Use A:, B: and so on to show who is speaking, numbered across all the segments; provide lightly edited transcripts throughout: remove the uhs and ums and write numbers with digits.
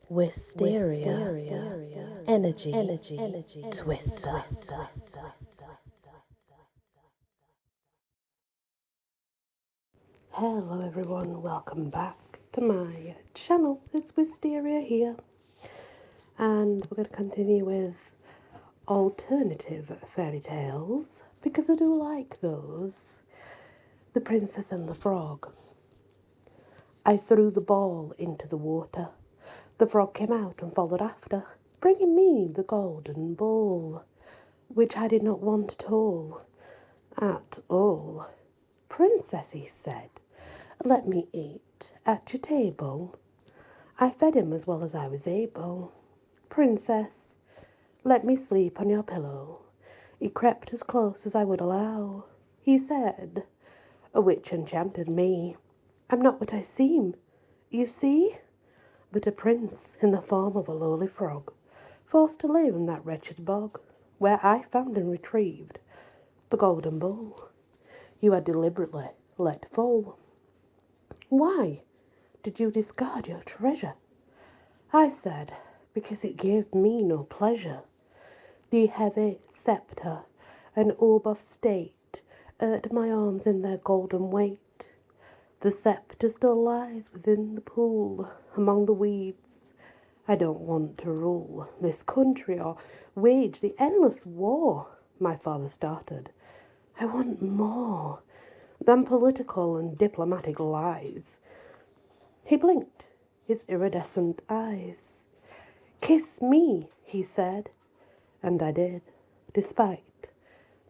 A: Wysteria, energy, twister.
B: Hello everyone, welcome back to my channel. It's Wysteria here, and we're going to continue with alternative fairy tales because I do like those. The Princess and the Frog. I threw the ball into the water. The frog came out and followed after, bringing me the golden ball, which I did not want at all. Princess, he said, let me eat at your table. I fed him as well as I was able. Princess, let me sleep on your pillow. He crept as close as I would allow. He said, a witch enchanted me. I'm not what I seem, you see, but a prince in the form of a lowly frog, forced to live in that wretched bog, where I found and retrieved the golden bowl you had deliberately let fall. Why did you discard your treasure? I said, because it gave me no pleasure. The heavy sceptre and orb of state earned my arms in their golden weight. The sceptre still lies within the pool, among the weeds. I don't want to rule this country or wage the endless war my father started. I want more than political and diplomatic lies. He blinked his iridescent eyes. Kiss me, he said, and I did, despite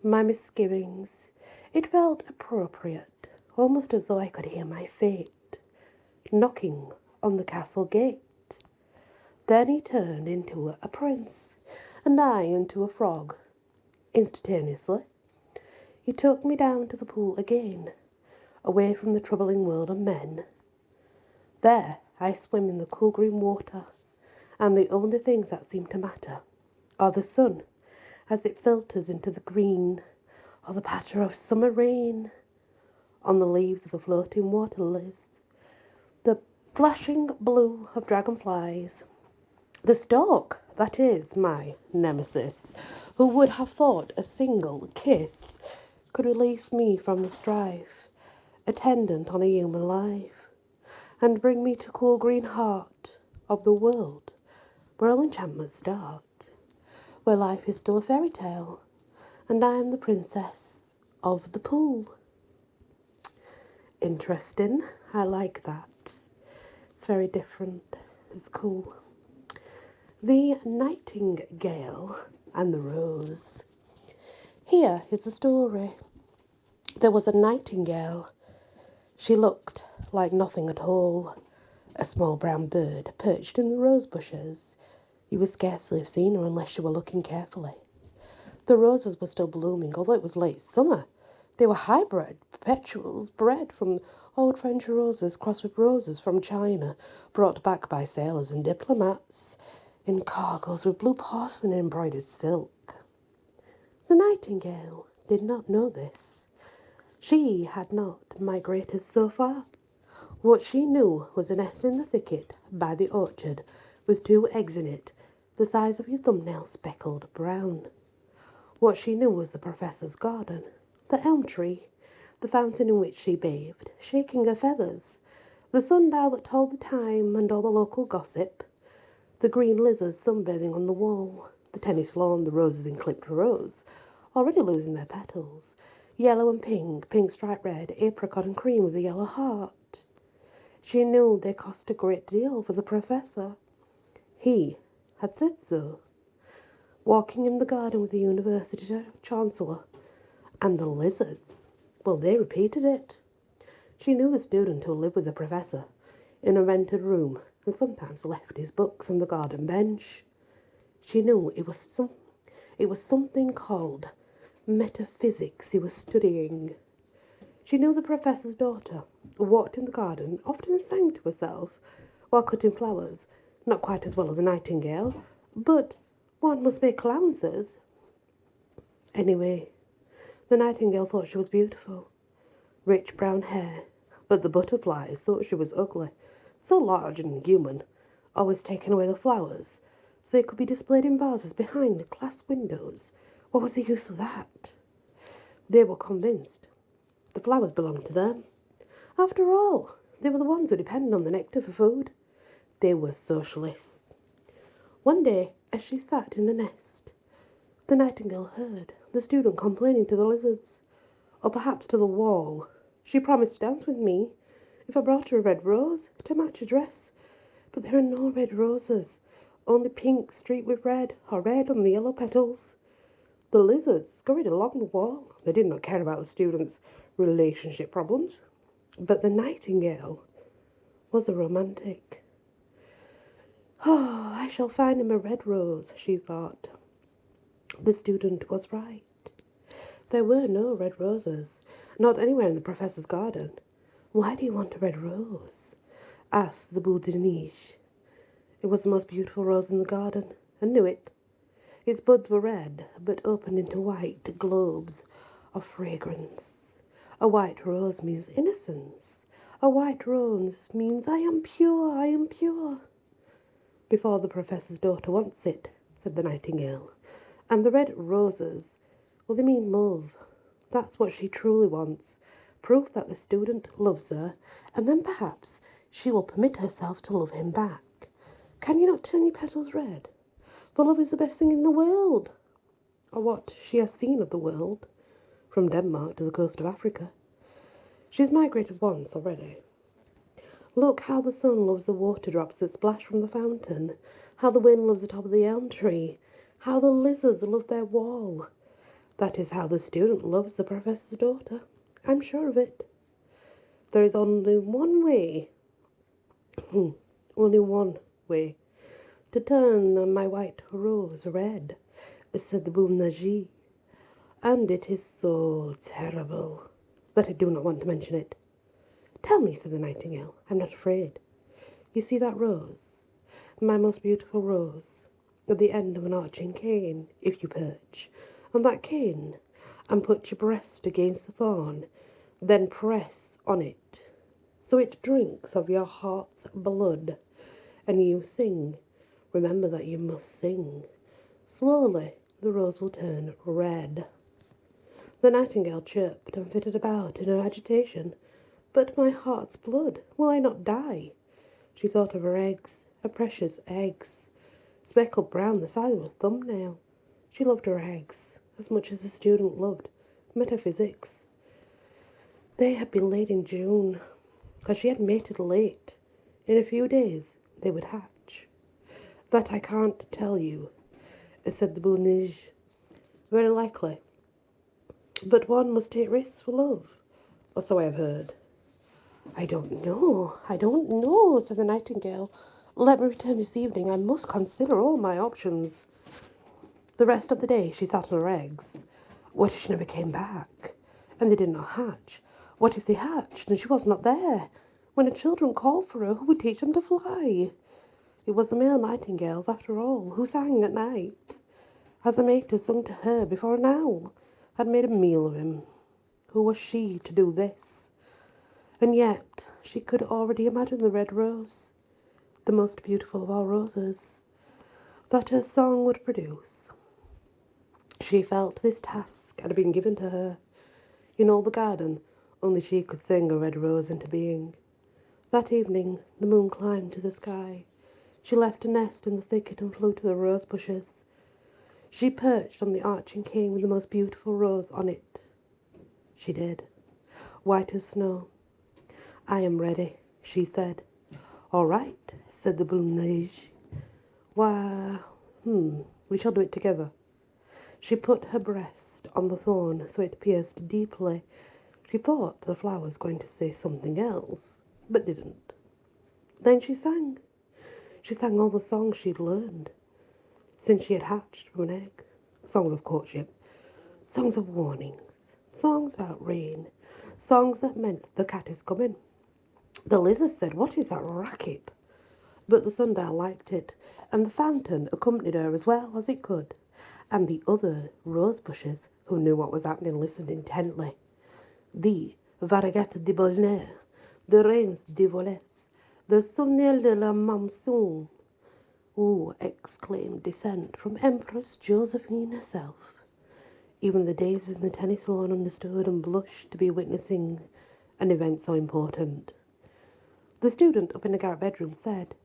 B: my misgivings. It felt appropriate, almost as though I could hear my fate knocking on the castle gate. Then he turned into a prince, and I into a frog. Instantaneously, he took me down to the pool again, away from the troubling world of men. There I swim in the cool green water, and the only things that seem to matter are the sun as it filters into the green, or the patter of summer rain on the leaves of the floating water lilies, the flashing blue of dragonflies. The stork, that is my nemesis, who would have thought a single kiss could release me from the strife attendant on a human life, and bring me to cool green heart of the world, where all enchantments start, where life is still a fairy tale, and I am the princess of the pool. Interesting. I like that. It's very different. It's cool. The Nightingale and the Rose. Here is the story. There was a nightingale. She looked like nothing at all. A small brown bird perched in the rose bushes. You would scarcely have seen her unless you were looking carefully. The roses were still blooming, although it was late summer. They were hybrid perpetuals, bred from old French roses crossed with roses from China, brought back by sailors and diplomats in cargoes with blue porcelain embroidered silk. The nightingale did not know this. She had not migrated so far. What she knew was a nest in the thicket by the orchard, with 2 eggs in it, the size of your thumbnail speckled brown. What she knew was the professor's garden, the elm tree, the fountain in which she bathed, shaking her feathers, the sundial that told the time and all the local gossip, the green lizards sunbathing on the wall, the tennis lawn, the roses in clipped rows, already losing their petals, yellow and pink striped red, apricot and cream with a yellow heart. She knew they cost a great deal for the professor. He had said so. Walking in the garden with the university chancellor, and the lizards, well, they repeated it. She knew the student who lived with the professor in a rented room and sometimes left his books on the garden bench. She knew it was something called metaphysics he was studying. She knew the professor's daughter, who walked in the garden, often sang to herself while cutting flowers, not quite as well as a nightingale, but one must make allowances. Anyway, the nightingale thought she was beautiful. Rich brown hair, but the butterflies thought she was ugly, so large and human, always taking away the flowers so they could be displayed in vases behind the glass windows. What was the use of that? They were convinced the flowers belonged to them. After all, they were the ones who depended on the nectar for food. They were socialists. One day, as she sat in the nest, the nightingale heard the student complaining to the lizards, or perhaps to the wall. She promised to dance with me if I brought her a red rose to match her dress. But there are no red roses, only pink streaked with red, or red on the yellow petals. The lizards scurried along the wall. They did not care about the student's relationship problems. But the nightingale was a romantic. Oh, I shall find him a red rose, she thought. The student was right. There were no red roses, not anywhere in the professor's garden. Why do you want a red rose? Asked the boule de neige. It was the most beautiful rose in the garden, and knew it. Its buds were red, but opened into white globes of fragrance. A white rose means innocence. A white rose means I am pure, I am pure. Before the professor's daughter wants it, said the nightingale. And the red roses, well, they mean love. That's what she truly wants. Proof that the student loves her, and then perhaps she will permit herself to love him back. Can you not turn your petals red? For love is the best thing in the world. Or what she has seen of the world, from Denmark to the coast of Africa. She's migrated once already. Look how the sun loves the water drops that splash from the fountain, how the wind loves the top of the elm tree, how the lizards love their wall. That is how the student loves the professor's daughter. I'm sure of it. There is only one way, only one way, to turn my white rose red, said the boule de neige, and it is so terrible that I do not want to mention it. Tell me, said the nightingale, I'm not afraid. You see that rose, my most beautiful rose, at the end of an arching cane, if you perch on that cane, and put your breast against the thorn, then press on it, so it drinks of your heart's blood, and you sing. Remember that you must sing. Slowly the rose will turn red. The nightingale chirped and fitted about in her agitation. But my heart's blood, will I not die? She thought of her eggs, her precious eggs, speckled brown the size of a thumbnail. She loved her eggs as much as the student loved metaphysics. They had been laid in June, as she had mated late. In a few days they would hatch. That I can't tell you, said the boule de neige. Very likely. But one must take risks for love, or so I have heard. I don't know, said the nightingale. Let me return this evening. I must consider all my options. The rest of the day she sat on her eggs. What if she never came back, and they did not hatch? What if they hatched, and she was not there? When the children called for her, who would teach them to fly? It was the male nightingales, after all, who sang at night, as a mate had sung to her before an owl had made a meal of him. Who was she to do this? And yet she could already imagine the red rose, the most beautiful of all roses, that her song would produce. She felt this task had been given to her. In all the garden, only she could sing a red rose into being. That evening, the moon climbed to the sky. She left a nest in the thicket and flew to the rose bushes. She perched on the arching cane with the most beautiful rose on it. She did, white as snow. I am ready, she said. All right, said the boule de neige. Why, we shall do it together. She put her breast on the thorn so it pierced deeply. She thought the flower was going to say something else, but didn't. Then she sang. She sang all the songs she'd learned since she had hatched from an egg. Songs of courtship, songs of warnings, songs about rain, songs that meant the cat is coming. The lizard said, "What is that racket?" But the sundial liked it, and the fountain accompanied her as well as it could, and the other rose bushes, who knew what was happening, listened intently. The variegates de bonheur, the reins de volets, the souvenir de la monsoon, "Ooh!" exclaimed Dissent from Empress Josephine herself. Even the daisies in the tennis salon understood and blushed to be witnessing an event so important. The student up in the garret bedroom said,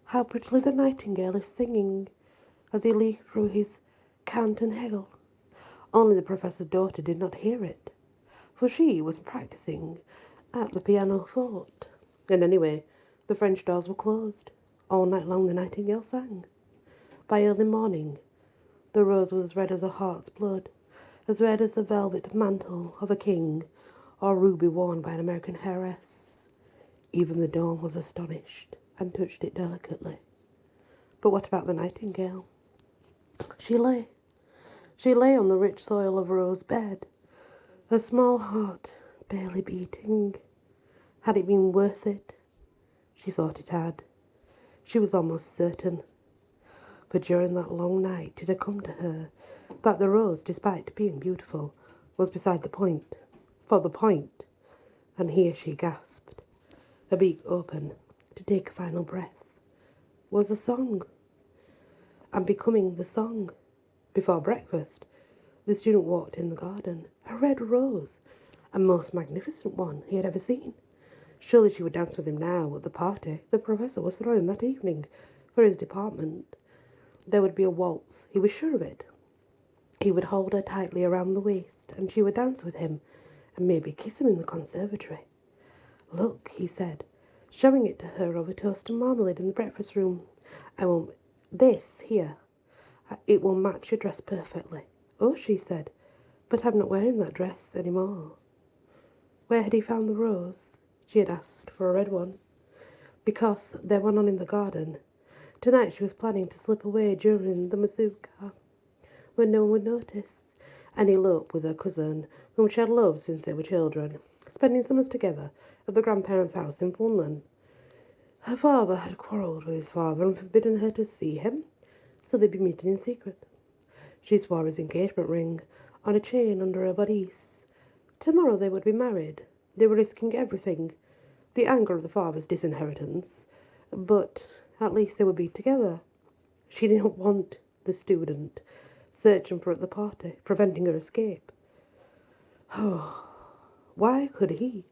B: "How prettily the nightingale is singing," as he leafed through his Cant and Hegel. Only the professor's daughter did not hear it, for she was practising at the pianoforte. And anyway, the French doors were closed. All night long the nightingale sang. By early morning, the rose was as red as a heart's blood, as red as the velvet mantle of a king, or ruby worn by an American heiress. Even the dawn was astonished, and touched it delicately. But what about the nightingale? She lay on the rich soil of Rose's bed, her small heart barely beating. Had it been worth it? She thought it had. She was almost certain. For during that long night it had come to her that the rose, despite being beautiful, was beside the point. For the point, and here she gasped, her beak open to take a final breath, was a song, and becoming the song. Before breakfast, the student walked in the garden, a red rose, a most magnificent one he had ever seen. Surely she would dance with him now at the party the professor was throwing that evening for his department. There would be a waltz, he was sure of it. He would hold her tightly around the waist, and she would dance with him, and maybe kiss him in the conservatory. "Look," he said, showing it to her over toast and marmalade in the breakfast room. This here, it will match your dress perfectly." "Oh," she said, "but I'm not wearing that dress any more." Where had he found the rose? She had asked for a red one, because there were none in the garden. Tonight she was planning to slip away during the mazurka, when no one would notice, and elope with her cousin, whom she had loved since they were children, spending summers together at the grandparents' house in Finland. Her father had quarrelled with his father and forbidden her to see him, so they'd be meeting in secret. She swore his engagement ring on a chain under her bodice. Tomorrow they would be married. They were risking everything, the anger of the father's disinheritance, but at least they would be together. She didn't want the student searching for her at the party, preventing her escape. Oh, why could he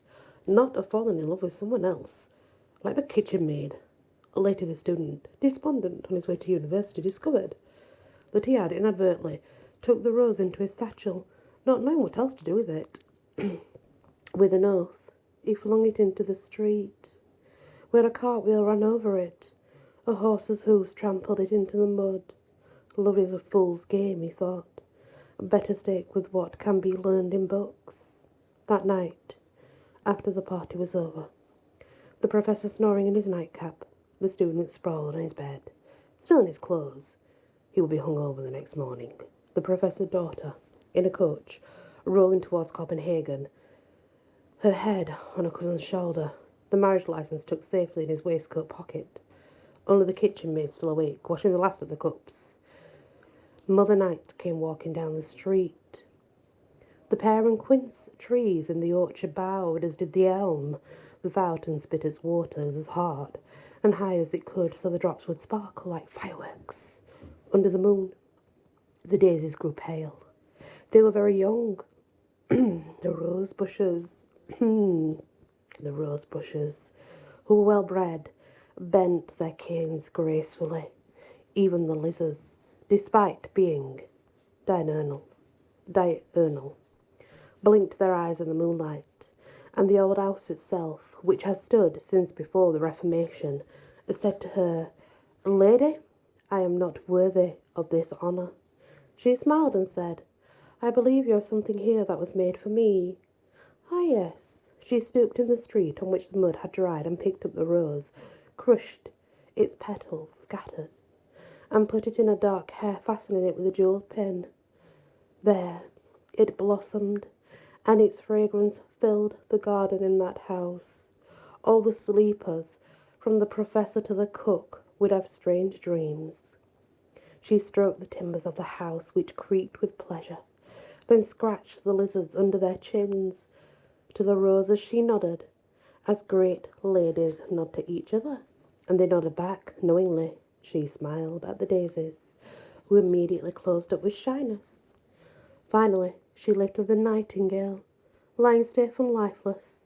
B: not have fallen in love with someone else, like the kitchen maid? Later the student, despondent on his way to university, discovered that he had inadvertently tucked the rose into his satchel, not knowing what else to do with it. With an oath, he flung it into the street, where a cartwheel ran over it. A horse's hoofs trampled it into the mud. Love is a fool's game, he thought. Better stick with what can be learned in books. That night, after the party was over, the professor snoring in his nightcap, the student sprawled on his bed, still in his clothes. He would be hung over the next morning. The professor's daughter, in a coach, rolling towards Copenhagen, her head on her cousin's shoulder, the marriage license tucked safely in his waistcoat pocket. Only the kitchen maid still awake, washing the last of the cups. Mother Night came walking down the street. The pear and quince trees in the orchard bowed, as did the elm. The fountain spit its waters as hard and high as it could, so the drops would sparkle like fireworks under the moon. The daisies grew pale. They were very young. The rose bushes, who were well bred, bent their canes gracefully. Even the lizards, despite being diurnal, blinked their eyes in the moonlight, and the old house itself, which had stood since before the Reformation, said to her, "Lady, I am not worthy of this honour." She smiled and said, "I believe you have something here that was made for me." "Ah, yes." She stooped in the street on which the mud had dried and picked up the rose, crushed its petals, scattered, and put it in a dark hair, fastening it with a jewelled pin. There it blossomed, and its fragrance filled the garden in that house. All the sleepers, from the professor to the cook, would have strange dreams. She stroked the timbers of the house, which creaked with pleasure, then scratched the lizards under their chins. To the roses she nodded, as great ladies nod to each other, and they nodded back knowingly. She smiled at the daisies, who immediately closed up with shyness. Finally, she lifted the nightingale, lying stiff and lifeless,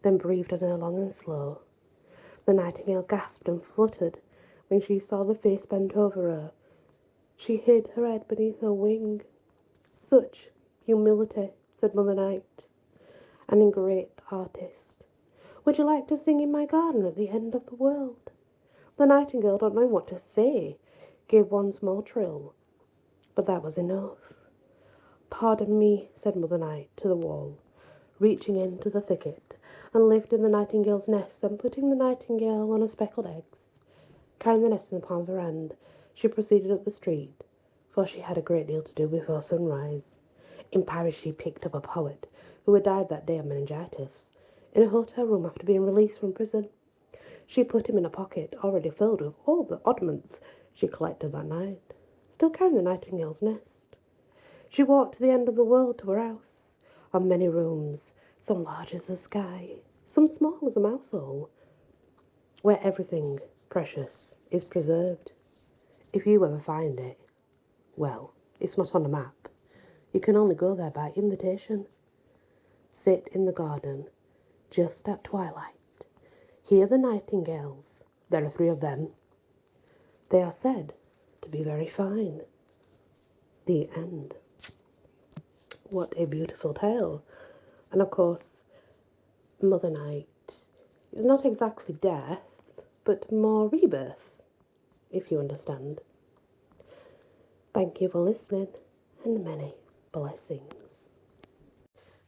B: then breathed on her long and slow. The nightingale gasped and fluttered when she saw the face bent over her. She hid her head beneath her wing. "Such humility," said Mother Night, "an ingrate artist. Would you like to sing in my garden at the end of the world?" The nightingale, not knowing what to say, gave one small trill, but that was enough. "Pardon me," said Mother Night to the wall, reaching into the thicket and lifting the nightingale's nest and putting the nightingale on her speckled eggs. Carrying the nest in the palm of her hand, she proceeded up the street, for she had a great deal to do before sunrise. In Paris she picked up a poet who had died that day of meningitis in a hotel room after being released from prison. She put him in a pocket already filled with all the oddments she collected that night, still carrying the nightingale's nest. She walked to the end of the world to her house, of many rooms, some large as the sky, some small as a mouse hole, where everything precious is preserved. If you ever find it, well, it's not on a map. You can only go there by invitation. Sit in the garden, just at twilight. Hear the nightingales. There are 3 of them. They are said to be very fine. The end. What a beautiful tale. And of course, Mother Night is not exactly death, but more rebirth, if you understand. Thank you for listening, and many blessings.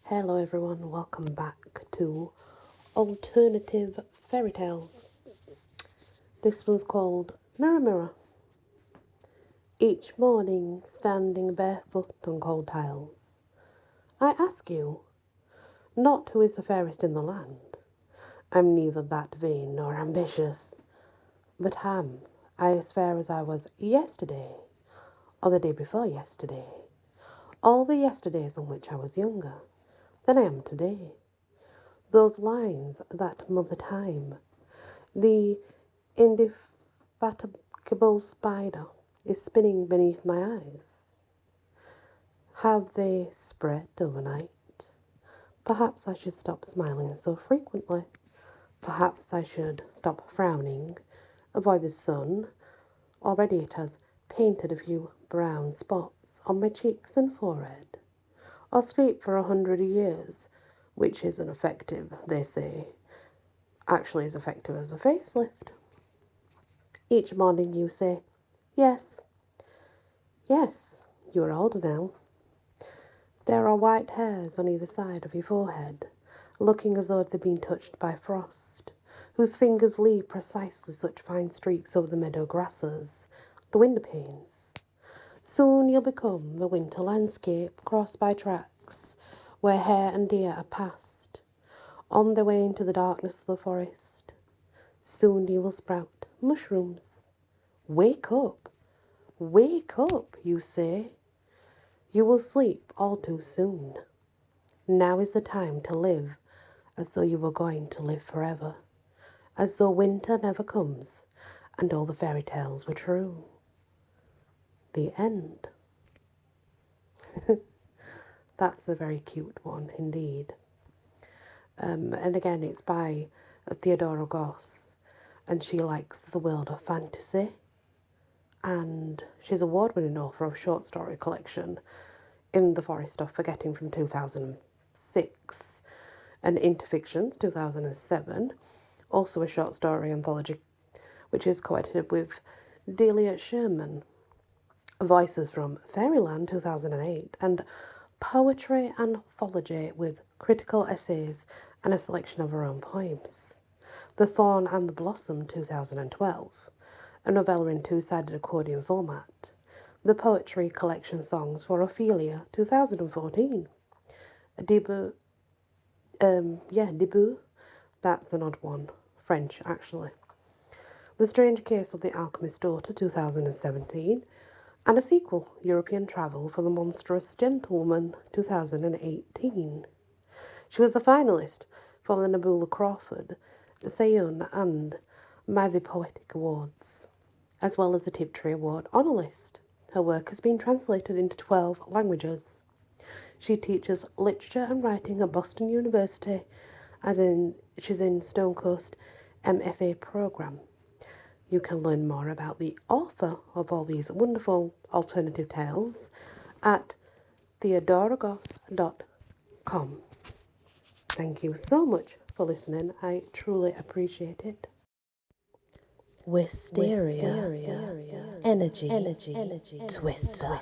B: Hello everyone, welcome back to Alternative Fairytales. This one's called Mirror Mirror. Each morning, standing barefoot on cold tiles, I ask you, not who is the fairest in the land. I'm neither that vain nor ambitious, but am I as fair as I was yesterday, or the day before yesterday, all the yesterdays on which I was younger than I am today. Those lines that Mother Time, the indefatigable spider, is spinning beneath my eyes. Have they spread overnight? Perhaps I should stop smiling so frequently. Perhaps I should stop frowning, avoid the sun. Already it has painted a few brown spots on my cheeks and forehead. Or sleep for 100 years, which isn't effective, they say. Actually as effective as a facelift. Each morning you say, yes, yes, you are older now. There are white hairs on either side of your forehead, looking as though they'd been touched by frost, whose fingers leave precisely such fine streaks over the meadow grasses, the window panes. Soon you'll become the winter landscape crossed by tracks where hare and deer are passed, on their way into the darkness of the forest. Soon you will sprout mushrooms. Wake up, you say. You will sleep all too soon. Now is the time to live as though you were going to live forever, as though winter never comes and all the fairy tales were true. The end. That's a very cute one indeed. And again, it's by Theadora Goss, and she likes the world of fantasy. And she's award-winning author of a short story collection, In the Forest of Forgetting from 2006, and Interfictions 2007, also a short story anthology which is co-edited with Delia Sherman, Voices from Fairyland 2008, and Poetry Anthology with critical essays and a selection of her own poems. The Thorn and the Blossom 2012, a novella in 2-sided accordion format. The Poetry Collection Songs for Ophelia 2014. A debut, debut, that's an odd one, French actually. The Strange Case of the Alchemist's Daughter 2017, and a sequel, European Travel for the Monstrous Gentlewoman 2018. She was a finalist for the Nebula Crawford, Seyun and Mythic Poetic Awards. as well as a Tiptree Award honour list. Her work has been translated into 12 languages. She teaches literature and writing at Boston University, she's in Stonecoast MFA programme. You can learn more about the author of all these wonderful alternative tales at theadoragoss.com. Thank you so much for listening. I truly appreciate it.
A: Wysteria. Energy. Twister.